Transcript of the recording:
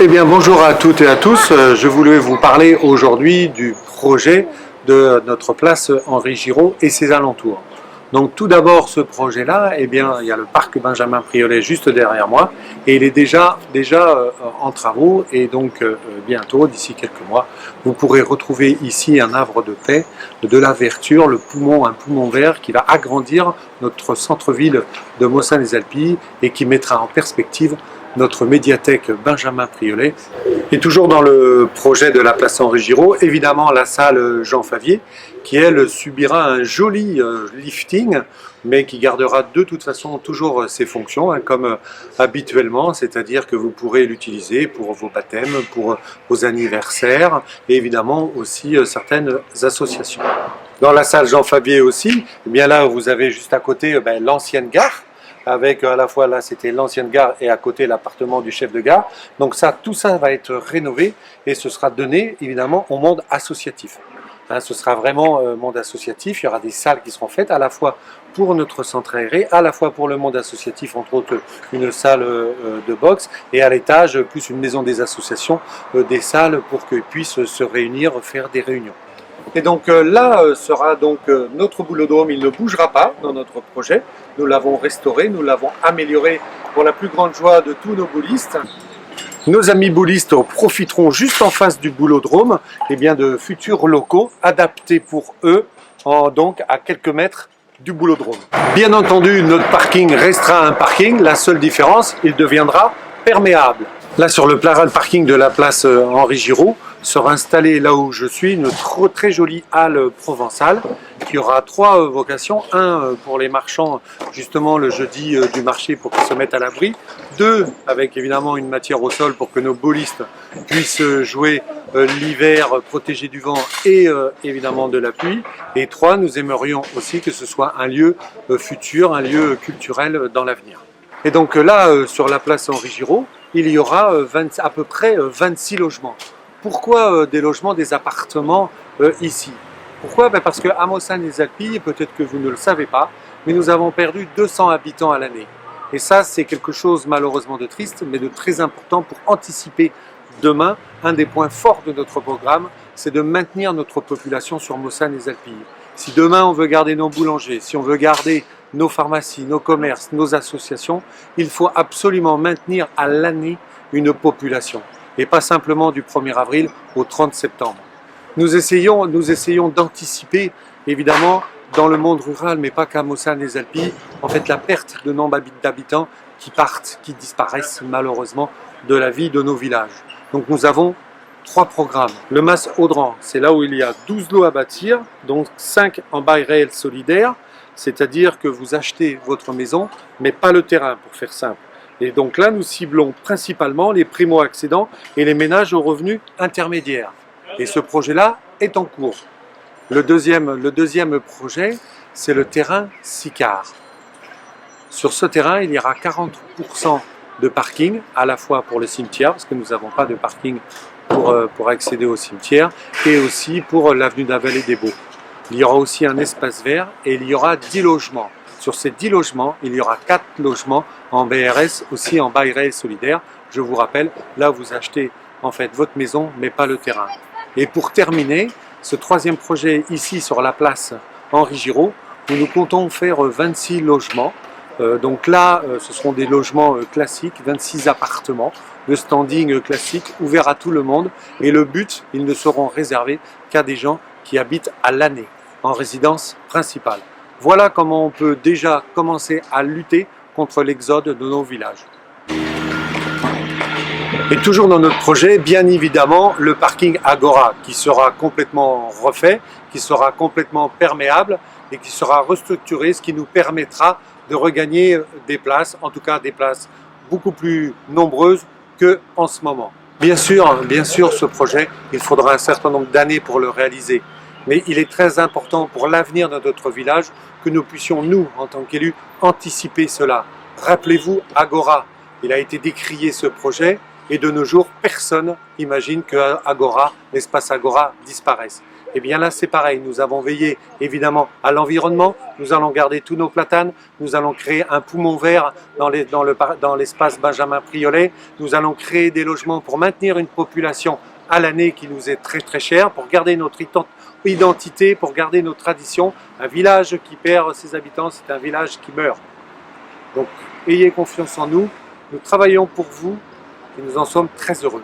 Eh bien, bonjour à toutes et à tous. Je voulais vous parler aujourd'hui du projet de notre place Henri Giraud et ses alentours. Donc, tout d'abord, ce projet-là, eh bien, il y a le parc Benjamin Priolet juste derrière moi et il est déjà en travaux et donc bientôt, d'ici quelques mois, vous pourrez retrouver ici un havre de paix, de la verdure, un poumon vert qui va agrandir notre centre-ville de Mossane-les-Alpilles et qui mettra en perspective notre médiathèque Benjamin Priolet. Et toujours dans le projet de la place Henri Giraud, évidemment la salle Jean Favier, qui elle subira un joli lifting, mais qui gardera de toute façon toujours ses fonctions, comme habituellement, c'est-à-dire que vous pourrez l'utiliser pour vos baptêmes, pour vos anniversaires, et évidemment aussi certaines associations. Dans la salle Jean Favier aussi, eh bien là vous avez juste à côté l'ancienne gare, avec à la fois là c'était l'ancienne gare et à côté l'appartement du chef de gare. Donc tout ça va être rénové et ce sera donné évidemment au monde associatif. Ce sera vraiment monde associatif, il y aura des salles qui seront faites à la fois pour notre centre aéré, à la fois pour le monde associatif, entre autres une salle de boxe, et à l'étage plus une maison des associations, des salles pour qu'ils puissent se réunir, faire des réunions. Et donc là sera donc notre boulodrome, il ne bougera pas dans notre projet. Nous l'avons restauré, nous l'avons amélioré pour la plus grande joie de tous nos boulistes. Nos amis boulistes profiteront juste en face du boulodrome de futurs locaux adaptés pour eux, donc à quelques mètres du boulodrome. Bien entendu, notre parking restera un parking, la seule différence, il deviendra perméable. Là sur le plein parking de la place Henri Giraud, sera installée là où je suis une très jolie halle provençale qui aura trois vocations. Un pour les marchands justement le jeudi du marché pour qu'ils se mettent à l'abri. Deux avec évidemment une matière au sol pour que nos bolistes puissent jouer l'hiver protégés du vent et évidemment de la pluie. Et trois, nous aimerions aussi que ce soit un lieu futur, un lieu culturel dans l'avenir. Et donc là sur la place Henri Giraud, il y aura à peu près 26 logements. Pourquoi des logements, des appartements ici? Pourquoi? Parce qu'à Mossane-les-Alpilles, peut-être que vous ne le savez pas, mais nous avons perdu 200 habitants à l'année. Et ça, c'est quelque chose malheureusement de triste, mais de très important pour anticiper demain. Un des points forts de notre programme, c'est de maintenir notre population sur Mossane-les-Alpilles. Si demain on veut garder nos boulangers, si on veut garder nos pharmacies, nos commerces, nos associations, il faut absolument maintenir à l'année une population. Et pas simplement du 1er avril au 30 septembre. Nous essayons d'anticiper, évidemment, dans le monde rural, mais pas qu'à Mossane-les-Alpilles, en fait, la perte de nombre d'habitants qui partent, qui disparaissent malheureusement de la vie de nos villages. Donc nous avons 3 programmes. Le Mas Audran, c'est là où il y a 12 lots à bâtir, donc 5 en bail réel solidaire, c'est-à-dire que vous achetez votre maison, mais pas le terrain, pour faire simple. Et donc là, nous ciblons principalement les primo-accédants et les ménages aux revenus intermédiaires. Et ce projet-là est en cours. Le deuxième projet, c'est le terrain Sicard. Sur ce terrain, il y aura 40% de parking, à la fois pour le cimetière, parce que nous n'avons pas de parking pour accéder au cimetière, et aussi pour l'avenue de la Vallée des Baux. Il y aura aussi un espace vert et il y aura 10 logements. Sur ces 10 logements, il y aura 4 logements en BRS, aussi en bail réel solidaire. Je vous rappelle, là vous achetez en fait votre maison, mais pas le terrain. Et pour terminer, ce 3e projet ici sur la place Henri Giraud, où nous comptons faire 26 logements. Donc là, ce seront des logements classiques, 26 appartements, de standing classique, ouverts à tout le monde. Et le but, ils ne seront réservés qu'à des gens qui habitent à l'année, en résidence principale. Voilà comment on peut déjà commencer à lutter contre l'exode de nos villages. Et toujours dans notre projet, bien évidemment, le parking Agora qui sera complètement refait, qui sera complètement perméable et qui sera restructuré, ce qui nous permettra de regagner des places, en tout cas des places beaucoup plus nombreuses qu'en ce moment. Bien sûr, ce projet, il faudra un certain nombre d'années pour le réaliser. Mais il est très important pour l'avenir de notre village que nous puissions, nous, en tant qu'élus, anticiper cela. Rappelez-vous, Agora, il a été décrié ce projet et de nos jours, personne n'imagine que Agora, l'espace Agora disparaisse. Et bien là, c'est pareil. Nous avons veillé évidemment à l'environnement. Nous allons garder tous nos platanes. Nous allons créer un poumon vert dans l'espace Benjamin Priolet. Nous allons créer des logements pour maintenir une population à l'année qui nous est très très chère, pour garder notre identité, pour garder nos traditions. Un village qui perd ses habitants, c'est un village qui meurt. Donc, ayez confiance en nous. Nous travaillons pour vous et nous en sommes très heureux.